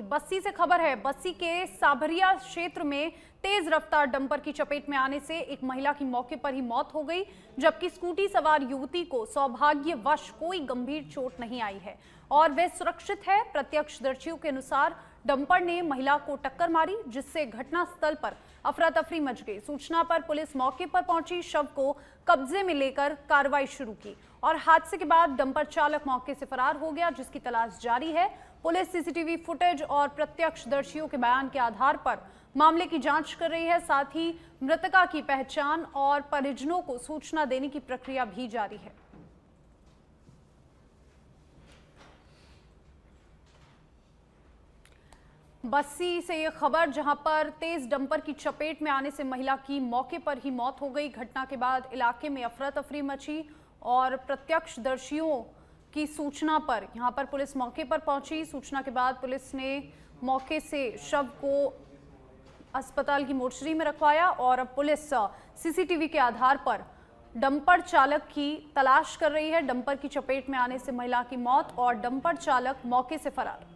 बस्सी से खबर है। बस्सी के साभरिया क्षेत्र में तेज रफ्तार डंपर की चपेट में आने से एक महिला की मौके पर ही मौत हो गई, जबकि स्कूटी सवार युवती को सौभाग्यवश कोई गंभीर चोट नहीं आई है और वह सुरक्षित है। प्रत्यक्षदर्शियों के अनुसार डंपर ने महिला को टक्कर मारी, जिससे घटनास्थल पर अफरा तफरी मच गई। सूचना पर पुलिस मौके पर पहुंची, शव को कब्जे में लेकर कार्रवाई शुरू की और हादसे के बाद डंपर चालक मौके से फरार हो गया, जिसकी तलाश जारी है। पुलिस सीसीटीवी फुटेज और प्रत्यक्षदर्शियों के बयान के आधार पर मामले की जांच कर रही है। साथ ही मृतका की पहचान और परिजनों को सूचना देने की प्रक्रिया भी जारी है। बस्सी से ये खबर, जहां पर तेज डंपर की चपेट में आने से महिला की मौके पर ही मौत हो गई। घटना के बाद इलाके में अफरा तफरी मची और प्रत्यक्षदर्शियों की सूचना पर यहां पर पुलिस मौके पर पहुंची। सूचना के बाद पुलिस ने मौके से शव को अस्पताल की मोर्चरी में रखवाया और अब पुलिस सीसीटीवी के आधार पर डंपर चालक की तलाश कर रही है। डंपर की चपेट में आने से महिला की मौत और डंपर चालक मौके से फरार।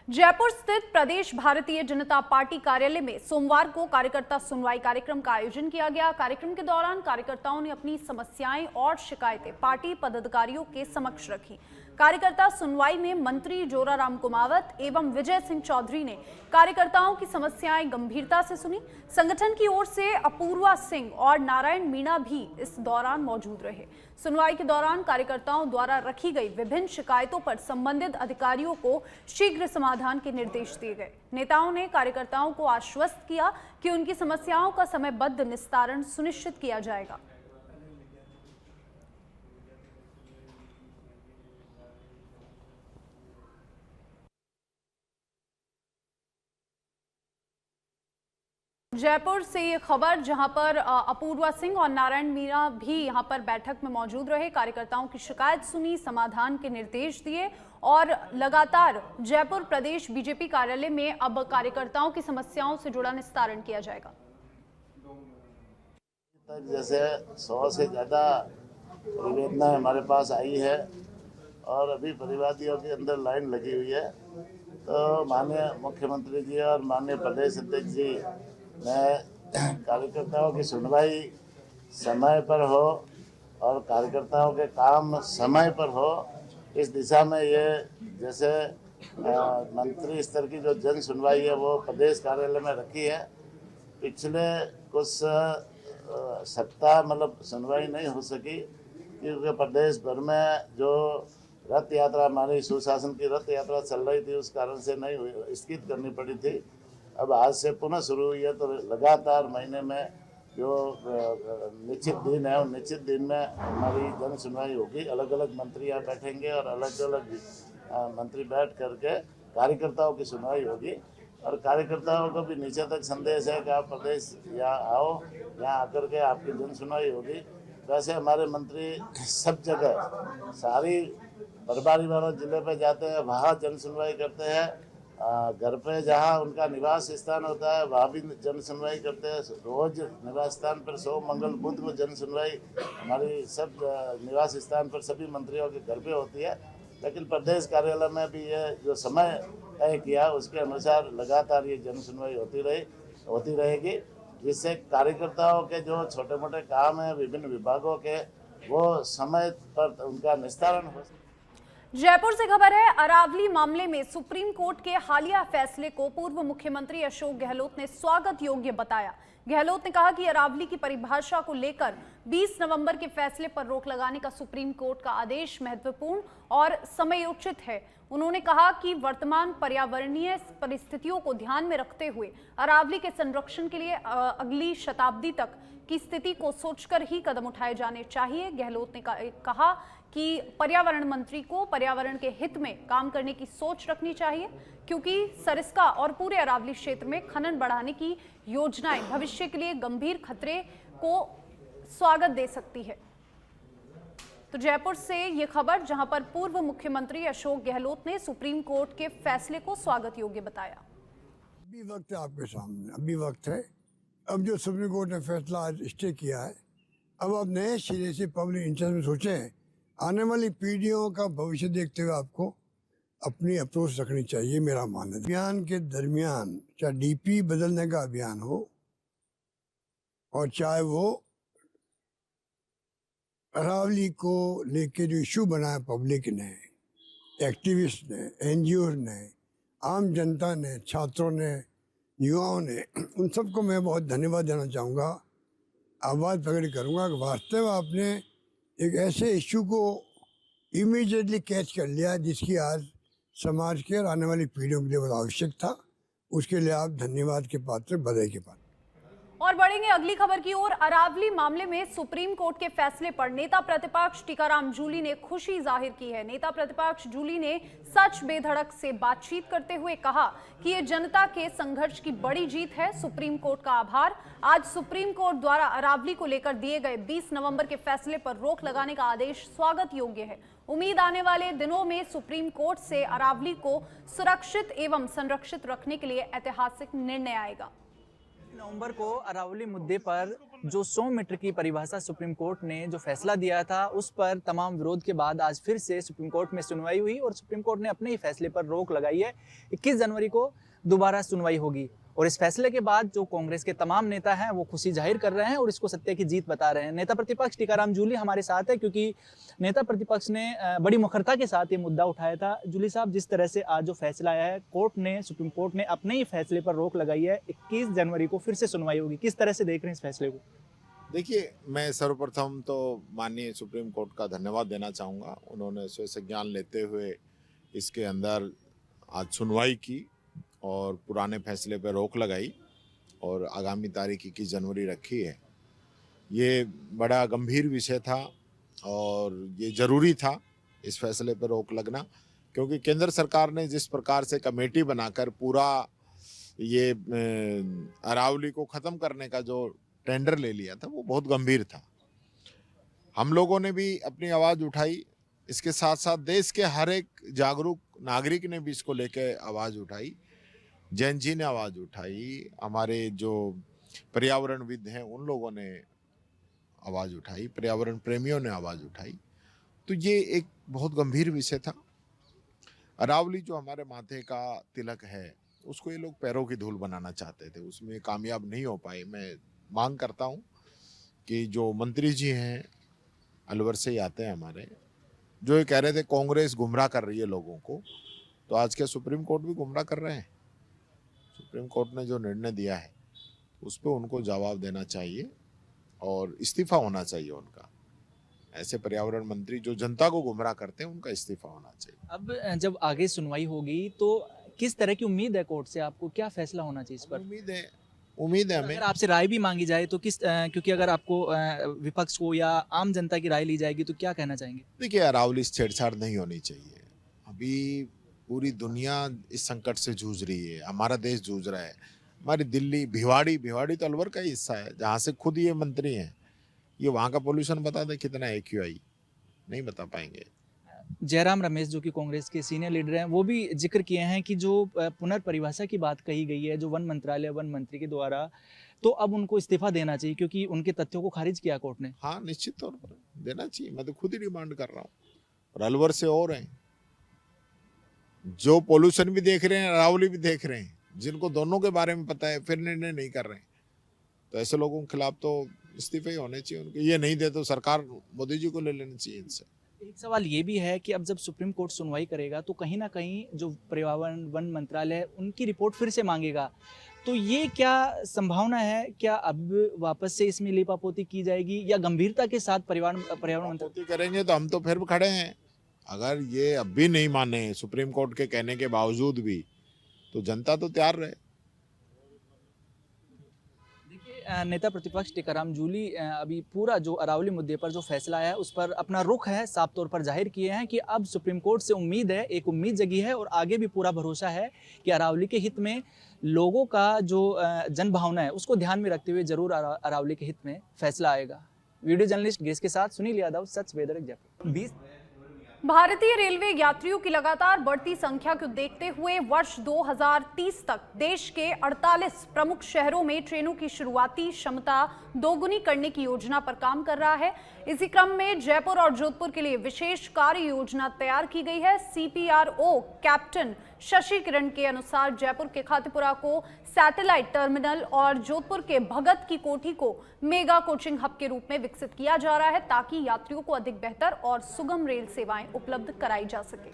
जयपुर स्थित प्रदेश भारतीय जनता पार्टी कार्यालय में सोमवार को कार्यकर्ता सुनवाई कार्यक्रम का आयोजन किया गया। कार्यक्रम के दौरान कार्यकर्ताओं ने अपनी समस्याएं और शिकायतें पार्टी पदाधिकारियों के समक्ष रखी। कार्यकर्ता सुनवाई में मंत्री जोराराम कुमावत एवं विजय सिंह चौधरी ने कार्यकर्ताओं की समस्याएं गंभीरता से सुनी। संगठन की ओर से अपूर्वा सिंह और नारायण मीणा भी इस दौरान मौजूद रहे। सुनवाई के दौरान कार्यकर्ताओं द्वारा रखी गई विभिन्न शिकायतों पर संबंधित अधिकारियों को शीघ्र समाधान के निर्देश दिए गए। नेताओं ने कार्यकर्ताओं को आश्वस्त किया कि उनकी समस्याओं का समयबद्ध निस्तारण सुनिश्चित किया जाएगा। जयपुर से ये खबर, जहां पर अपूर्वा सिंह और नारायण मीणा भी यहां पर बैठक में मौजूद रहे। कार्यकर्ताओं की शिकायत सुनी, समाधान के निर्देश दिए और लगातार जयपुर प्रदेश बीजेपी कार्यालय में अब कार्यकर्ताओं की समस्याओं से जुड़ा निस्तारण किया जाएगा। जैसे 100 से ज़्यादा निवेदनाएं हमारे पास आई है और अभी परिवादियों के अंदर लाइन लगी हुई है। तो माननीय मुख्यमंत्री जी और माननीय प्रदेश अध्यक्ष जी ने कार्यकर्ताओं की सुनवाई समय पर हो और कार्यकर्ताओं के काम समय पर हो, इस दिशा में ये जैसे मंत्री स्तर की जो जन सुनवाई है वो प्रदेश कार्यालय में रखी है। पिछले कुछ सप्ताह मतलब सुनवाई नहीं हो सकी क्योंकि प्रदेश भर में जो रथ यात्रा, हमारी सुशासन की रथ यात्रा चल रही थी, उस कारण से नहीं हुई, स्थगित करनी पड़ी थी। अब आज से पुनः शुरू हुई है, तो लगातार महीने में जो निश्चित दिन है उन निश्चित दिन में हमारी जन सुनवाई होगी। अलग अलग मंत्री यहाँ बैठेंगे और अलग अलग मंत्री बैठ करके कार्यकर्ताओं की सुनवाई होगी और कार्यकर्ताओं को भी नीचे तक संदेश है कि आप प्रदेश यहाँ आओ, यहाँ आकर के आपकी जन सुनवाई होगी। वैसे हमारे मंत्री सब जगह सारी बर्फबारी वाले जिले पे जाते हैं, वहाँ जन सुनवाई करते हैं। घर पे जहाँ उनका निवास स्थान होता है वहाँ भी जन सुनवाई करते हैं। रोज निवास स्थान पर सोम मंगल बुध को जन सुनवाई हमारी सब निवास स्थान पर सभी मंत्रियों के घर पे होती है। लेकिन प्रदेश कार्यालय में भी ये जो समय तय किया उसके अनुसार लगातार ये जन सुनवाई होती रहेगी, जिससे कार्यकर्ताओं के जो छोटे मोटे काम हैं विभिन्न विभागों के, वो समय पर उनका निस्तारण हो। जयपुर से खबर है, अरावली मामले में सुप्रीम कोर्ट के हालिया फैसले को पूर्व मुख्यमंत्री अशोक गहलोत ने स्वागत योग्य बताया। गहलोत ने कहा कि अरावली की परिभाषा को लेकर 20 नवंबर के फैसले पर रोक लगाने का सुप्रीम कोर्ट का आदेश महत्वपूर्ण और समयोचित है। उन्होंने कहा कि वर्तमान पर्यावरणीय परिस्थितियों को ध्यान में रखते हुए अरावली के संरक्षण के लिए अगली शताब्दी तक की स्थिति को सोचकर ही कदम उठाए जाने चाहिए। गहलोत ने कहा कि पर्यावरण मंत्री को पर्यावरण के हित में काम करने की सोच रखनी चाहिए, क्योंकि सरिस्का और पूरे अरावली क्षेत्र में खनन बढ़ाने की योजनाएं भविष्य के लिए गंभीर खतरे को स्वागत दे सकती है। तो जयपुर से ये खबर, जहां पर पूर्व मुख्यमंत्री अशोक गहलोत ने सुप्रीम कोर्ट के फैसले को स्वागत योग्य बताया। अभी वक्त है आपके सामने, अभी वक्त है। अब जो सुप्रीम कोर्ट ने फैसला आज स्टे किया है, अब आप नए सिरे से पब्लिक इंटरेस्ट में सोचें। आने वाली पीढ़ियों का भविष्य देखते हुए आपको अपनी अप्रोच रखनी चाहिए, मेरा मानना है। अभियान के दरमियान चाहे डीपी बदलने का अभियान हो और चाहे वो अरावली को लेके जो इशू बनाया पब्लिक ने, एक्टिविस्ट ने, एनजीओ ने, आम जनता ने, छात्रों ने, युवाओं ने, उन सबको मैं बहुत धन्यवाद देना चाहूँगा। आवाज़ प्रकट करूँगा कि वास्तव में आपने एक ऐसे इशू को इमीडिएटली कैच कर लिया जिसकी आज समाज के और आने वाली पीढ़ियों के लिए बहुत आवश्यक था। उसके लिए आप धन्यवाद के पात्र, बधाई के पात्र। और बढ़ेंगे अगली खबर की ओर। अरावली मामले में सुप्रीम कोर्ट के फैसले पर नेता प्रतिपक्ष टीकाराम जूली ने खुशी जाहिर की है। नेता प्रतिपक्ष जूली ने सच बेधड़क से बातचीत करते हुए कहा कि ये जनता के संघर्ष की बड़ी जीत है। सुप्रीम कोर्ट का आभार। आज सुप्रीम कोर्ट द्वारा अरावली को लेकर दिए गए 20 नवंबर के फैसले पर रोक लगाने का आदेश स्वागत योग्य है। उम्मीद आने वाले दिनों में सुप्रीम कोर्ट से अरावली को सुरक्षित एवं संरक्षित रखने के लिए ऐतिहासिक निर्णय आएगा। नवंबर को अरावली मुद्दे पर जो 100 मीटर की परिभाषा सुप्रीम कोर्ट ने जो फैसला दिया था, उस पर तमाम विरोध के बाद आज फिर से सुप्रीम कोर्ट में सुनवाई हुई और सुप्रीम कोर्ट ने अपने ही फैसले पर रोक लगाई है। 21 जनवरी को दोबारा सुनवाई होगी और इस फैसले के बाद जो कांग्रेस के तमाम नेता हैं वो खुशी जाहिर कर रहे हैं और इसको सत्य की जीत बता रहे हैं। नेता प्रतिपक्ष टीकाराम जूली हमारे साथ है क्योंकि नेता प्रतिपक्ष ने बड़ी मुखरता के साथ ये मुद्दा उठाया था। जूली साहब, जिस तरह से आज जो फैसला आया है, सुप्रीम कोर्ट ने अपने ही फैसले पर रोक लगाई है, 21 जनवरी को फिर से सुनवाई होगी, किस तरह से देख रहे हैं इस फैसले को? देखिए, मैं सर्वप्रथम तो माननीय सुप्रीम कोर्ट का धन्यवाद देना चाहूँगा। उन्होंने संज्ञान लेते हुए इसके अंदर आज सुनवाई की और पुराने फैसले पर रोक लगाई और आगामी तारीख 21 जनवरी रखी है। ये बड़ा गंभीर विषय था और ये ज़रूरी था इस फैसले पर रोक लगना, क्योंकि केंद्र सरकार ने जिस प्रकार से कमेटी बनाकर पूरा ये अरावली को ख़त्म करने का जो टेंडर ले लिया था, वो बहुत गंभीर था। हम लोगों ने भी अपनी आवाज़ उठाई, इसके साथ साथ देश के हर एक जागरूक नागरिक ने भी इसको लेकर आवाज़ उठाई। जैन जी ने आवाज़ उठाई, हमारे जो पर्यावरणविद हैं उन लोगों ने आवाज़ उठाई, पर्यावरण प्रेमियों ने आवाज़ उठाई। तो ये एक बहुत गंभीर विषय था। अरावली जो हमारे माथे का तिलक है, उसको ये लोग पैरों की धूल बनाना चाहते थे, उसमें कामयाब नहीं हो पाए। मैं मांग करता हूँ कि जो मंत्री जी हैं, अलवर से ही आते हैं हमारे, जो ये कह रहे थे कांग्रेस गुमराह कर रही है लोगों को, तो आज क्या सुप्रीम कोर्ट भी गुमराह कर रहे हैं? सुप्रीम कोर्ट ने जो निर्णय दिया है उस पर उनको जवाब देना चाहिए और इस्तीफा होना चाहिए उनका। ऐसे पर्यावरण मंत्री जो जनता को गुमराह करते हैं, उनका इस्तीफा होना चाहिए। अब जब आगे सुनवाई होगी तो किस तरह की उम्मीद है कोर्ट से? आपको क्या फैसला होना चाहिए इस पर? उम्मीद है हमें। अगर आपसे राय भी मांगी जाए तो क्योंकि अगर आपको विपक्ष को या आम जनता की राय ली जाएगी तो क्या कहना चाहेंगे? देखिए, अरावली से छेड़छाड़ नहीं होनी चाहिए। अभी पूरी दुनिया इस संकट से जूझ रही है, हमारा देश जूझ रहा है। हमारी दिल्ली, भिवाड़ी तो अलवर का ही हिस्सा है, जहाँ से खुद ये मंत्री हैं। ये वहाँ का पोल्यूशन बता दें कितना है, AQI नहीं बता पाएंगे। जयराम रमेश जो कि कांग्रेस के सीनियर लीडर हैं, वो भी जिक्र किए हैं कि जो पुनर्परिभाषा की बात कही गई है, जो वन मंत्रालय वन मंत्री के द्वारा, तो अब उनको इस्तीफा देना चाहिए क्योंकि उनके तथ्यों को खारिज किया कोर्ट ने। हाँ, निश्चित तौर पर देना चाहिए। मैं तो खुद ही डिमांड कर रहा हूँ। और अलवर से और हैं जो पोल्यूशन भी देख रहे हैं, अरावली भी देख रहे हैं, जिनको दोनों के बारे में पता है, फिर निर्णय नहीं कर रहे हैं। तो ऐसे लोगों के खिलाफ तो इस्तीफे ही होने चाहिए उनके। ये नहीं दे तो सरकार मोदी जी को ले लेनी चाहिए इनसे। एक सवाल ये भी है कि अब जब सुप्रीम कोर्ट सुनवाई करेगा तो कहीं ना कहीं जो पर्यावरण वन मंत्रालय है, उनकी रिपोर्ट फिर से मांगेगा। तो ये क्या संभावना है, क्या अब वापस से इसमें लीपापोती की जाएगी या गंभीरता के साथ पर्यावरण मंत्री करेंगे? तो हम तो फिर खड़े हैं। अगर ये अब भी नहीं माने सुप्रीम कोर्ट के कहने के बावजूद भी, तो जनता तो तैयार रहे। देखिए, नेता प्रतिपक्ष टीकाराम जूली अभी पूरा जो अरावली मुद्दे पर जो फैसला है उस पर अपना रुख है साफ तौर पर जाहिर किए हैं कि अब सुप्रीम कोर्ट से उम्मीद है, एक उम्मीद जगी है और आगे भी पूरा भरोसा है कि अरावली के हित में, लोगों का जो जन भावना है उसको ध्यान में रखते हुए जरूर अरावली के हित में फैसला आएगा। वीडियो जर्नलिस्ट गेस के साथ सुनील यादव, सच वेदर जयपुर। भारतीय रेलवे यात्रियों की लगातार बढ़ती संख्या को देखते हुए वर्ष 2030 तक देश के 48 प्रमुख शहरों में ट्रेनों की शुरुआती क्षमता दोगुनी करने की योजना पर काम कर रहा है। इसी क्रम में जयपुर और जोधपुर के लिए विशेष कार्य योजना तैयार की गई है। सीपीआरओ कैप्टन शशि किरण के अनुसार जयपुर के खातीपुरा को सैटेलाइट टर्मिनल और जोधपुर के भगत की कोठी को मेगा कोचिंग हब के रूप में विकसित किया जा रहा है ताकि यात्रियों को अधिक बेहतर और सुगम रेल सेवाएं उपलब्ध कराई जा सके।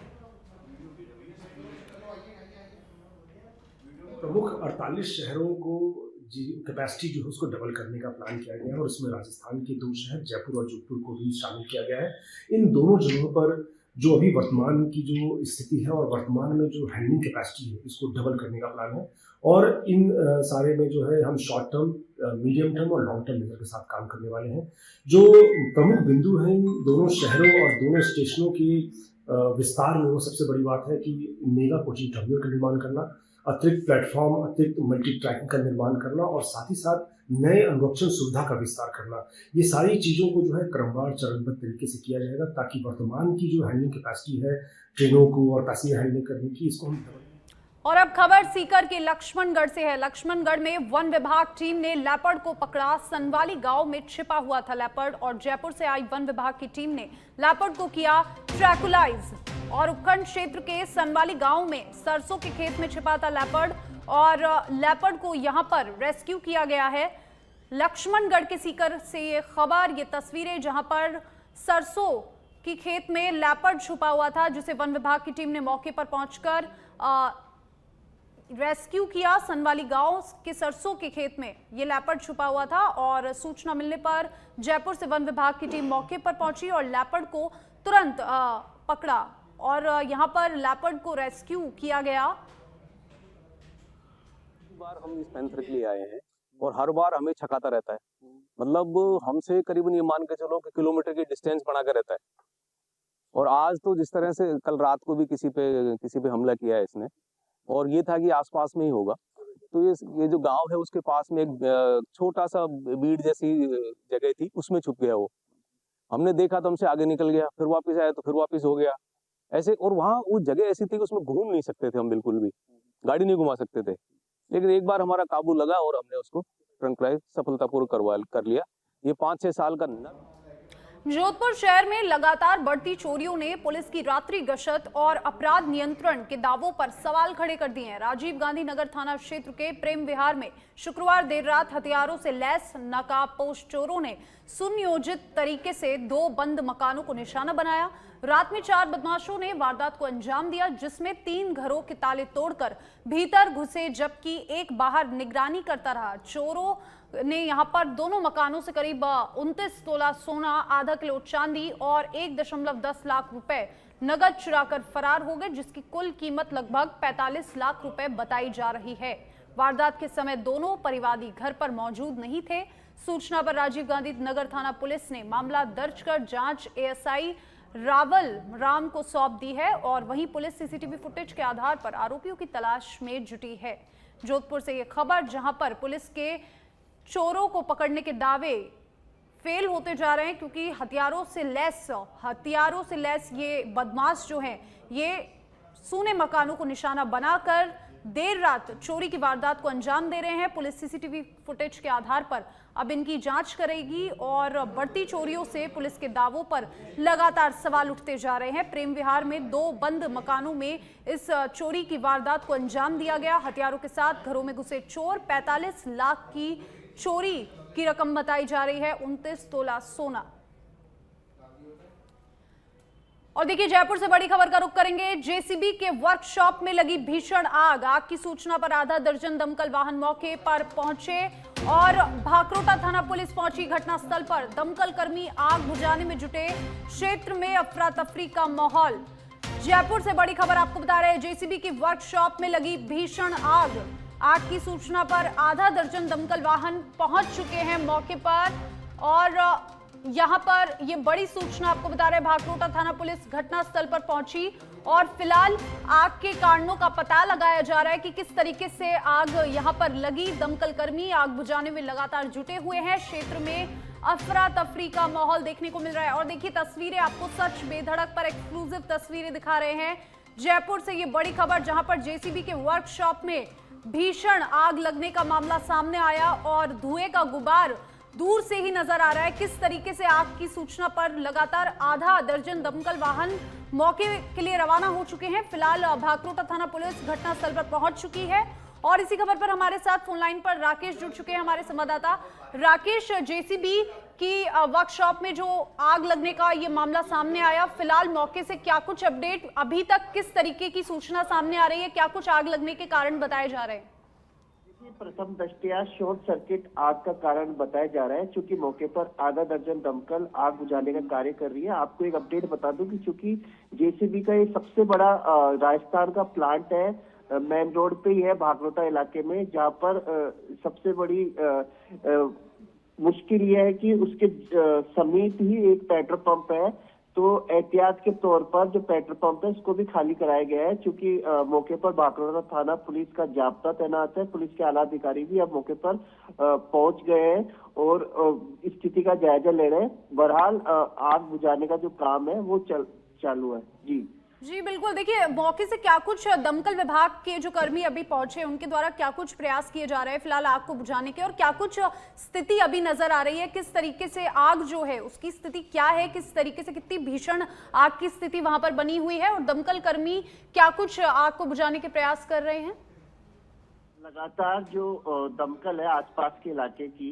प्रमुख 48 शहरों को कैपेसिटी जो है उसको डबल करने का प्लान किया गया है और इसमें राजस्थान के 2 शहर जयपुर और जोधपुर को भी शामिल किया गया है। इन दोनों जगहों पर जो अभी वर्तमान की जो स्थिति है और वर्तमान में जो हैंडलिंग कैपेसिटी है इसको डबल करने का प्लान है और इन सारे में जो है हम शॉर्ट टर्म, मीडियम टर्म और लॉन्ग टर्म मेजर के साथ काम करने वाले हैं। जो प्रमुख बिंदु हैं इन दोनों शहरों और दोनों स्टेशनों के विस्तार में वो सबसे बड़ी बात है कि मेगा कोचिंग टर्मिनल का निर्माण करना, अतिरिक्त प्लेटफॉर्म, अतिरिक्त मल्टी ट्रैकिंग का निर्माण करना और साथ ही साथ नए अनुरक्षण सुविधा का विस्तार करना। ये सारी चीज़ों को जो है क्रमवार चरणबद्ध तरीके से किया जाएगा ताकि वर्तमान की जो हैंडलिंग कैपेसिटी है ट्रेनों को और पैसेंजर हैंडलिंग करने की इसको हम। और अब खबर सीकर के लक्ष्मणगढ़ से है। लक्ष्मणगढ़ में वन विभाग टीम ने लेपर्ड को पकड़ा। सनवाली गांव में छिपा हुआ था लेपर्ड और जयपुर से आई वन विभाग की टीम ने लेपर्ड को किया ट्रैकुलाइज और उपखंड क्षेत्र के सनवाली गांव में सरसों के खेत में छिपा था लेपर्ड और लेपर्ड को यहां पर रेस्क्यू किया गया है। लक्ष्मणगढ़ के सीकर से ये खबर, ये तस्वीरें जहां पर सरसों की खेत में लेपर्ड छुपा हुआ था जिसे वन विभाग की टीम ने मौके पर पहुंचकर रेस्क्यू किया। सनवाली गांव के सरसों के खेत में ये लेपर्ड छुपा हुआ था और सूचना मिलने पर जयपुर से वन विभाग की टीम मौके पर पहुंची और लेपर्ड को तुरंत पकड़ा और यहां पर लेपर्ड को रेस्क्यू किया गया। बार हम इस पैंथर के लिए आए हैं और हर बार हमें छकाता रहता है। मतलब हमसे करीबन ये मान के चलो कि किलोमीटर की डिस्टेंस बना कर रहता है और आज तो जिस तरह से कल रात को भी किसी पे हमला किया है इसने और ये था कि आसपास में ही होगा। तो ये जो गांव है उसके पास में एक छोटा सा बीड़ जैसी जगह थी, उसमें छुप गया वो। हमने देखा तो हमसे आगे निकल गया, फिर वापस आया तो फिर वापस हो गया ऐसे। और वहाँ वो जगह ऐसी थी कि उसमें घूम नहीं सकते थे हम, बिल्कुल भी गाड़ी नहीं घुमा सकते थे। लेकिन एक बार हमारा काबू लगा और हमने उसको ट्रंकलाइज सफलतापूर्वक कर लिया। ये 5-6 साल का नर। जोधपुर शहर में लगातार बढ़ती चोरियों ने पुलिस की रात्रि गश्त और अपराध नियंत्रण के दावों पर सवाल खड़े कर दिए हैं। राजीव गांधी नगर थाना क्षेत्र के प्रेम विहार में शुक्रवार देर रात हथियारों से लैस नकाबपोश चोरों ने सुनियोजित तरीके से 2 बंद मकानों को निशाना बनाया। रात में 4 बदमाशों ने वारदात को अंजाम दिया जिसमें 3 घरों के ताले तोड़कर भीतर घुसे जबकि एक बाहर निगरानी करता रहा। चोरों ने यहां पर दोनों मकानों से करीब 29 तोला सोना, आधा किलो चांदी और 1.10 लाख रुपए नगद चुराकर फरार हो गए जिसकी कुल कीमत लगभग 45 लाख रुपए बताई जा रही है। वारदात के समय दोनों परिवादी घर पर मौजूद नहीं थे। सूचना पर राजीव गांधी नगर थाना पुलिस ने मामला दर्ज कर जांच एएसआई रावल राम को सौंप दी है और वहीं पुलिस सीसीटीवी फुटेज के आधार पर आरोपियों की तलाश में जुटी है। जोधपुर से यह खबर जहां पर पुलिस के चोरों को पकड़ने के दावे फेल होते जा रहे हैं क्योंकि हथियारों से लैस ये बदमाश जो हैं ये सूने मकानों को निशाना बनाकर देर रात चोरी की वारदात को अंजाम दे रहे हैं। पुलिस सीसीटीवी फुटेज के आधार पर अब इनकी जांच करेगी और बढ़ती चोरियों से पुलिस के दावों पर लगातार सवाल उठते जा रहे हैं। प्रेम विहार में 2 बंद मकानों में इस चोरी की वारदात को अंजाम दिया गया। हथियारों के साथ घरों में घुसे चोर 45 लाख की चोरी की रकम बताई जा रही है, 29 तोला सोना। और देखिए जयपुर से बड़ी खबर का रुख करेंगे। जेसीबी के वर्कशॉप में लगी भीषण आग की सूचना पर आधा दर्जन दमकल वाहन मौके पर पहुंचे और भाकरोटा थाना पुलिस पहुंची घटनास्थल पर। दमकल कर्मी आग बुझाने में जुटे, क्षेत्र में अफरा तफरी का माहौल। जयपुर से बड़ी खबर आपको बता रहे हैं, जेसीबी की वर्कशॉप में लगी भीषण आग की सूचना पर आधा दर्जन दमकल वाहन पहुंच चुके हैं मौके पर और यहां पर ये बड़ी सूचना आपको बता रहे हैं, भाकरोटा थाना पुलिस घटनास्थल पर पहुंची और फिलहाल आग के कारणों का पता लगाया जा रहा है कि किस तरीके से आग यहां पर लगी। दमकल कर्मी आग बुझाने में लगातार जुटे हुए हैं। क्षेत्र में अफरा तफरी का माहौल देखने को मिल रहा है। और देखिए तस्वीरें आपको सच बेधड़क पर एक्सक्लूसिव तस्वीरें दिखा रहे हैं जयपुर से। ये बड़ी खबर जहां पर जेसीबी के वर्कशॉप में भीषण आग लगने का मामला सामने आया और धुएं का गुबार दूर से ही नजर आ रहा है। किस तरीके से आग की सूचना पर लगातार आधा दर्जन दमकल वाहन मौके के लिए रवाना हो चुके हैं। फिलहाल भाकरोटा थाना पुलिस घटनास्थल पर पहुंच चुकी है और इसी खबर पर हमारे साथ फोन लाइन पर राकेश जुड़ चुके हैं, हमारे संवाददाता। राकेश, जेसीबी की वर्कशॉप में जो आग लगने का ये मामला सामने आया, फिलहाल मौके से क्या कुछ अपडेट, अभी तक किस तरीके की सूचना सामने आ रही है, क्या कुछ आग लगने के कारण बताए जा रहे हैं? प्रथम दृष्टया शॉर्ट सर्किट आग का कारण बताया जा रहा है, चूंकि मौके पर आधा दर्जन दमकल आग बुझाने का कार्य कर रही है। आपको एक अपडेट बता दूं कि चूंकि जेसीबी का ये सबसे बड़ा राजस्थान का प्लांट है, मेन रोड पे ही है भाकरोटा इलाके में, जहां पर सबसे बड़ी मुश्किल यह है कि उसके समीप ही एक पेट्रोल पंप है। तो एहतियात के तौर पर जो पेट्रोल पंप है उसको भी खाली कराया गया है, क्योंकि मौके पर भाकरोटा थाना पुलिस का जाब्ता तैनात है। पुलिस के आला अधिकारी भी अब मौके पर पहुंच गए हैं और स्थिति का जायजा ले रहे हैं। बहरहाल आग बुझाने का जो काम है वो चालू है। जी बिल्कुल। देखिए मौके से क्या कुछ दमकल विभाग के जो कर्मी अभी पहुंचे उनके द्वारा क्या कुछ प्रयास किए जा रहे हैं फिलहाल आग को बुझाने के, और क्या कुछ स्थिति अभी नजर आ रही है, किस तरीके से आग जो है उसकी स्थिति क्या है, किस तरीके से कितनी भीषण आग की स्थिति वहां पर बनी हुई है और दमकल कर्मी क्या कुछ आग को बुझाने के प्रयास कर रहे हैं? लगातार जो दमकल है आसपास के इलाके की,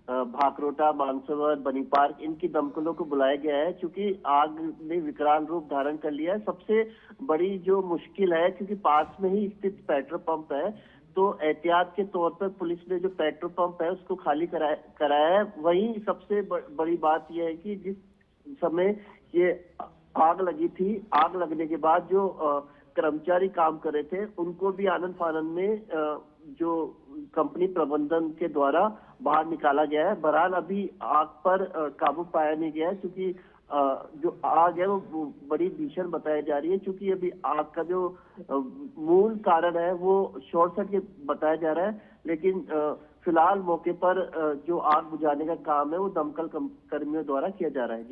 भाकरोटा, मानसरोवर, बनी पार्क, इनकी दमकलों को बुलाया गया है, क्योंकि आग ने विकराल रूप धारण कर लिया है। सबसे बड़ी जो मुश्किल है, क्योंकि पास में ही स्थित पेट्रोल पंप है, तो एहतियात के तौर पर पुलिस ने जो पेट्रोल पंप है उसको खाली कराया है। वहीं सबसे बड़ी बात यह है कि जिस समय ये आग लगी थी, आग लगने के बाद जो कर्मचारी काम कर रहे थे उनको भी आनंद फानंद में जो कंपनी प्रबंधन के द्वारा बाहर निकाला गया है। बहरहाल अभी आग पर काबू पाया नहीं गया है, क्योंकि जो आग है वो बड़ी भीषण बताई जा रही है। क्योंकि अभी आग का जो मूल कारण है वो शॉर्ट सर्किट बताया जा रहा है, लेकिन फिलहाल मौके पर जो आग बुझाने का काम है वो दमकल कर्मियों द्वारा किया जा रहा है।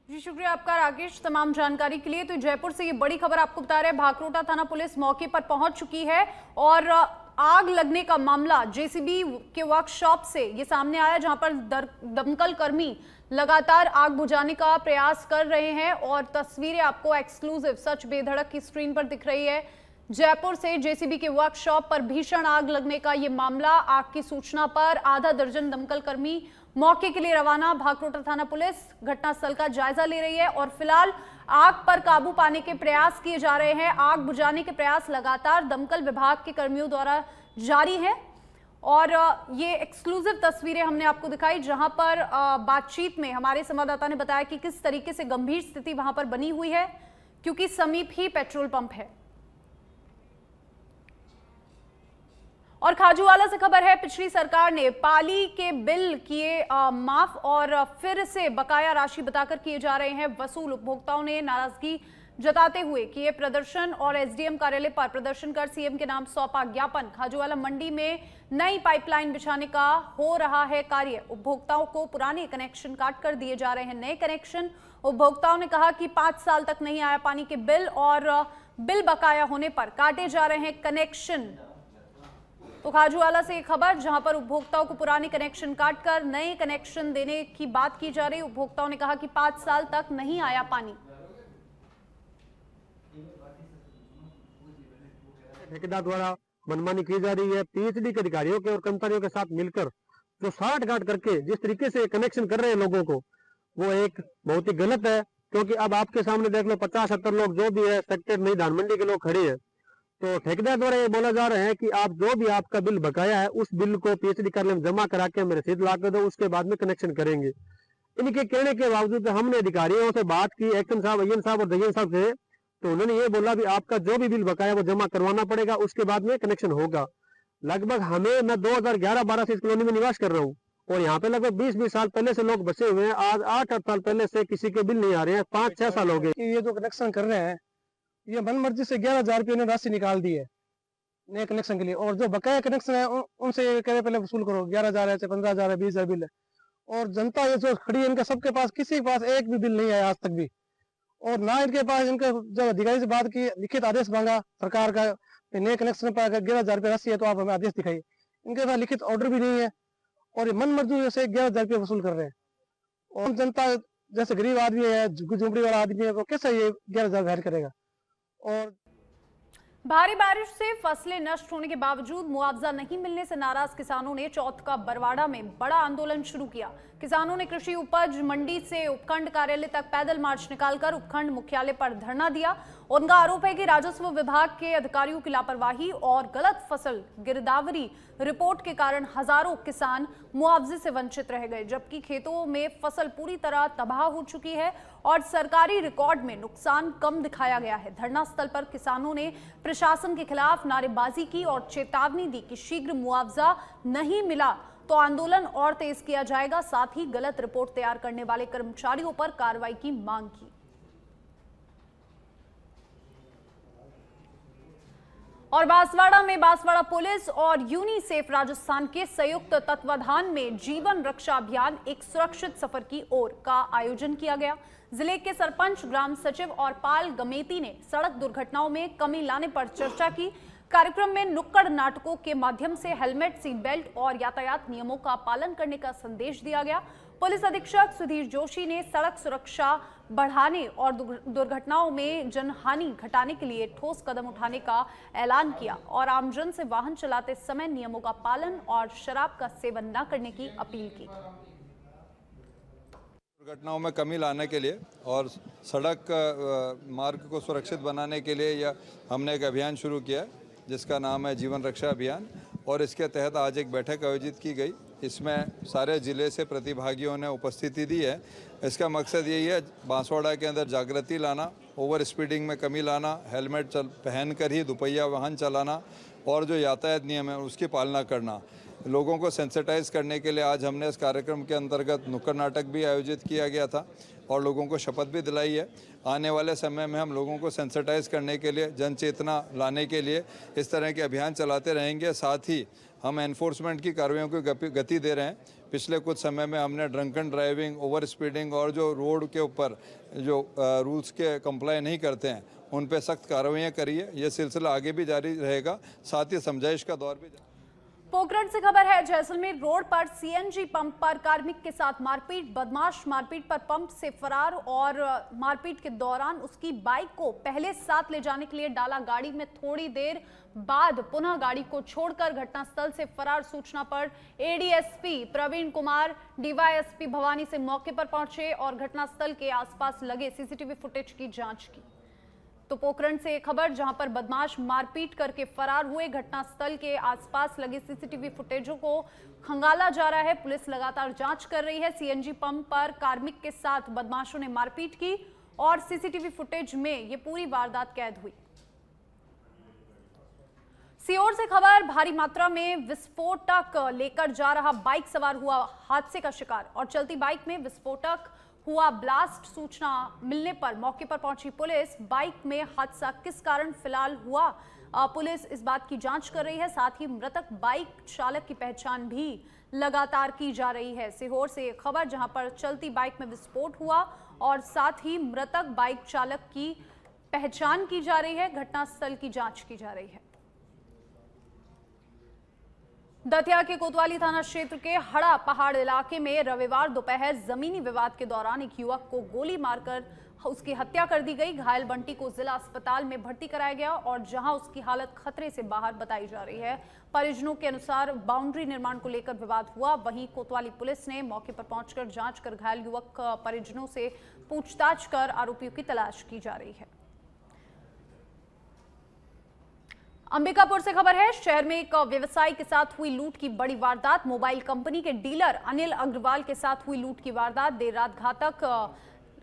जी शुक्रिया आपका राकेश तमाम जानकारी के लिए। तो जयपुर से ये बड़ी खबर आपको बता रहे हैं, भाकरोटा थाना पुलिस मौके पर पहुंच चुकी है और आग लगने का मामला जेसीबी के वर्कशॉप से ये सामने आया, जहां पर दमकल कर्मी लगातार आग बुझाने का प्रयास कर रहे हैं और तस्वीरें आपको एक्सक्लूसिव सच बेधड़क की स्क्रीन पर दिख रही है। जयपुर से जेसीबी के वर्कशॉप पर भीषण आग लगने का ये मामला, आग की सूचना पर आधा दर्जन दमकल कर्मी मौके के लिए रवाना। भाकरोटा थाना पुलिस घटनास्थल का जायजा ले रही है और फिलहाल आग पर काबू पाने के प्रयास किए जा रहे हैं। आग बुझाने के प्रयास लगातार दमकल विभाग के कर्मियों द्वारा जारी है और ये एक्सक्लूसिव तस्वीरें हमने आपको दिखाई, जहां पर बातचीत में हमारे संवाददाता ने बताया कि किस तरीके से गंभीर स्थिति वहां पर बनी हुई है, क्योंकि समीप ही पेट्रोल पंप है। और खाजूवाला से खबर है, पिछली सरकार ने पाली के बिल किए माफ और फिर से बकाया राशि बताकर किए जा रहे हैं वसूल। उपभोक्ताओं ने नाराजगी जताते हुए किए प्रदर्शन और एसडीएम कार्यालय पर प्रदर्शन कर सीएम के नाम सौंपा ज्ञापन। खाजूवाला मंडी में नई पाइपलाइन बिछाने का हो रहा है कार्य। उपभोक्ताओं को पुराने कनेक्शन काट कर दिए जा रहे हैं नए कनेक्शन। उपभोक्ताओं ने कहा कि 5 साल तक नहीं आया पानी के बिल और बिल बकाया होने पर काटे जा रहे हैं कनेक्शन। तो खाजूवाला से एक खबर, जहां पर उपभोक्ताओं को पुराने कनेक्शन काटकर नए कनेक्शन देने की बात की जा रही। उपभोक्ताओं ने कहा कि 5 साल तक नहीं आया पानी। ठेकेदार द्वारा मनमानी की जा रही है। पीएचडी के अधिकारियों के और कर्मचारियों के साथ मिलकर जो साठ गांठ करके जिस तरीके से कनेक्शन कर रहे हैं लोगों को, वो एक बहुत ही गलत है। क्योंकि अब आपके सामने देख लो 50-70 लोग जो भी है सेक्टर नई धान मंडी के लोग खड़े हैं, तो ठेकेदार द्वारा ये बोला जा रहा है कि आप जो भी आपका बिल बकाया है उस बिल को पीएचडी कार्यालय में जमा करा के हमें रसीद ला कर दो, उसके बाद में कनेक्शन करेंगे। इनके कहने के बावजूद हमने अधिकारियों से बात की, एक्शन साहब, अय्यन साहब और दयन साहब से, तो उन्होंने ये बोला भी आपका जो भी बिल बकाया वो जमा करवाना पड़ेगा, उसके बाद में कनेक्शन होगा। लगभग मैं 2011-12 से इस कॉलोनी में निवास कर रहा हूँ और यहाँ पे लगभग 20-20 साल पहले से लोग बसे हुए हैं। आज 8-8 साल पहले से किसी के बिल नहीं आ रहे हैं, 5-6 साल हो गए। ये जो कनेक्शन कर रहे हैं ये मनमर्जी से 11,000 रुपये उन्होंने राशि निकाल दी है नए कनेक्शन के लिए, और जो बकाया कनेक्शन है उनसे कह रहे पहले वसूल करो। 11,000 है, 15,000 है, 20,000 बिल है, और जनता ये जो खड़ी है इनके सबके पास किसी के पास एक भी बिल नहीं आया आज तक भी। और ना इनके पास इनके जब अधिकारी से बात की, लिखित आदेश मांगा सरकार का, नए कनेक्शन पर अगर 11,000 रुपये राशि है तो आप हमें आदेश दिखाइए, इनके पास लिखित ऑर्डर भी नहीं है और ये मन मर्जी से 11,000 रुपये वसूल कर रहे हैं। और जनता जैसे गरीब आदमी है, झुग्गी-झोंपड़ी वाला आदमी है, वो कैसे ये 11,000 वहन करेगा। और भारी बारिश से फसलें नष्ट होने के बावजूद मुआवजा नहीं मिलने से नाराज किसानों ने चौथ का बरवाड़ा में बड़ा आंदोलन शुरू किया। किसानों ने कृषि उपज मंडी से उपखंड कार्यालय तक पैदल मार्च निकालकर उपखंड मुख्यालय पर धरना दिया। उनका आरोप है कि राजस्व विभाग के अधिकारियों की लापरवाही और गलत फसल गिरदावरी रिपोर्ट के कारण हजारों किसान मुआवजे से वंचित रह गए, जबकि खेतों में फसल पूरी तरह तबाह हो चुकी है और सरकारी रिकॉर्ड में नुकसान कम दिखाया गया है। धरना स्थल पर किसानों ने प्रशासन के खिलाफ नारेबाजी की और चेतावनी दी कि शीघ्र मुआवजा नहीं मिला तो आंदोलन और तेज किया जाएगा। साथ ही गलत रिपोर्ट तैयार करने वाले कर्मचारियों पर कार्रवाई की मांग की। और बांसवाड़ा में बांसवाड़ा पुलिस और यूनिसेफ राजस्थान के संयुक्त तत्वाधान में जीवन रक्षा अभियान एक सुरक्षित सफर की ओर का आयोजन किया गया। जिले के सरपंच, ग्राम सचिव और पाल गमेती ने सड़क दुर्घटनाओं में कमी लाने पर चर्चा की। कार्यक्रम में नुक्कड़ नाटकों के माध्यम से हेलमेट, सीट बेल्ट और यातायात नियमों का पालन करने का संदेश दिया गया। पुलिस अधीक्षक सुधीर जोशी ने सड़क सुरक्षा बढ़ाने और दुर्घटनाओं में जनहानि घटाने के लिए ठोस कदम उठाने का ऐलान किया और आमजन से वाहन चलाते समय नियमों का पालन और शराब का सेवन न करने की अपील की। दुर्घटनाओं में कमी लाने के लिए और सड़क मार्ग को सुरक्षित बनाने के लिए यह हमने एक अभियान शुरू किया है जिसका नाम है जीवन रक्षा अभियान, और इसके तहत आज एक बैठक आयोजित की गई। इसमें सारे ज़िले से प्रतिभागियों ने उपस्थिति दी है। इसका मकसद यही है बांसवाड़ा के अंदर जागृति लाना, ओवर स्पीडिंग में कमी लाना, हेलमेट पहन कर ही दुपहिया वाहन चलाना और जो यातायात नियम है उसकी पालना करना। लोगों को सेंसिटाइज करने के लिए आज हमने इस कार्यक्रम के अंतर्गत नुक्कड़ नाटक भी आयोजित किया गया था और लोगों को शपथ भी दिलाई है। आने वाले समय में हम लोगों को सेंसिटाइज करने के लिए, जन चेतना लाने के लिए इस तरह के अभियान चलाते रहेंगे। साथ ही हम एनफोर्समेंट की कार्रवाइयों को गति दे रहे हैं। पिछले कुछ समय में हमने ड्रंकन ड्राइविंग, ओवर स्पीडिंग और जो रोड के ऊपर जो रूल्स के कंप्लाई नहीं करते हैं उन पे सख्त कार्रवाइयाँ करी है। ये सिलसिला आगे भी जारी रहेगा। साथ ही समझाइश का दौर भी। पोखरण से खबर है, जैसलमेर रोड पर सीएनजी पंप पर कार्मिक के साथ मारपीट। बदमाश मारपीट पर पंप से फरार और मारपीट के दौरान उसकी बाइक को पहले साथ ले जाने के लिए डाला। गाड़ी में थोड़ी देर बाद पुनः गाड़ी को छोड़कर घटनास्थल से फरार। सूचना पर एडीएसपी प्रवीण कुमार डीवाईएसपी भवानी से मौके पर पहुंचे और घटनास्थल के आसपास लगे सीसीटीवी फुटेज की जांच की। तो पोखरण से खबर, जहां पर बदमाश मारपीट करके फरार हुए। घटनास्थल के आसपास लगे सीसीटीवी फुटेजों को खंगाला जा रहा है। पुलिस लगातार जांच कर रही है। सीएनजी पंप पर कार्मिक के साथ बदमाशों ने मारपीट की और सीसीटीवी फुटेज में ये पूरी वारदात कैद हुई। सीहोर से खबर, भारी मात्रा में विस्फोटक लेकर जा रहा बाइक सवार हुआ हादसे का शिकार और चलती बाइक में विस्फोटक हुआ ब्लास्ट। सूचना मिलने पर मौके पर पहुंची पुलिस। बाइक में हादसा किस कारण फिलहाल हुआ, पुलिस इस बात की जांच कर रही है। साथ ही मृतक बाइक चालक की पहचान भी लगातार की जा रही है। सीहोर से खबर, जहां पर चलती बाइक में विस्फोट हुआ और साथ ही मृतक बाइक चालक की पहचान की जा रही है। घटनास्थल की जांच की जा रही है। दतिया के कोतवाली थाना क्षेत्र के हड़ा पहाड़ इलाके में रविवार दोपहर जमीनी विवाद के दौरान एक युवक को गोली मारकर उसकी हत्या कर दी गई। घायल बंटी को जिला अस्पताल में भर्ती कराया गया और जहां उसकी हालत खतरे से बाहर बताई जा रही है। परिजनों के अनुसार बाउंड्री निर्माण को लेकर विवाद हुआ। वहीं कोतवाली पुलिस ने मौके पर पहुंचकर जांच कर घायल युवक परिजनों से पूछताछ कर आरोपियों की तलाश की जा रही है। अंबिकापुर से खबर है, शहर में एक व्यवसायी के साथ हुई लूट की बड़ी वारदात। मोबाइल कंपनी के डीलर अनिल अग्रवाल के साथ हुई लूट की वारदात। देर रात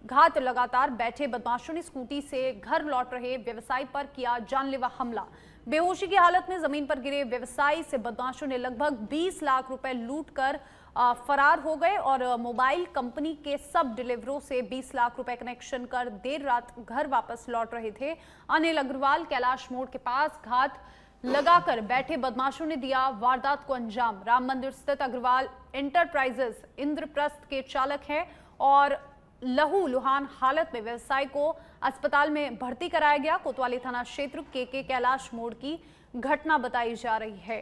घात लगातार बैठे बदमाशों ने स्कूटी से घर लौट रहे व्यवसायी पर किया जानलेवा हमला। बेहोशी की हालत में जमीन पर गिरे व्यवसायी से बदमाशों ने लगभग 20 लाख रुपए लूट कर फरार हो गए और मोबाइल कंपनी के सब डिलीवरों से 20 लाख रुपए कनेक्शन कर देर रात घर वापस लौट रहे थे। अनिल अग्रवाल कैलाश मोड़ के पास घात लगाकर बैठे बदमाशों ने दिया वारदात को अंजाम। राम मंदिर स्थित अग्रवाल इंटरप्राइजेस इंद्रप्रस्थ के चालक हैं और लहू लुहान हालत में व्यवसायी को अस्पताल में भर्ती कराया गया। कोतवाली थाना क्षेत्र के कैलाश मोड़ की घटना बताई जा रही है।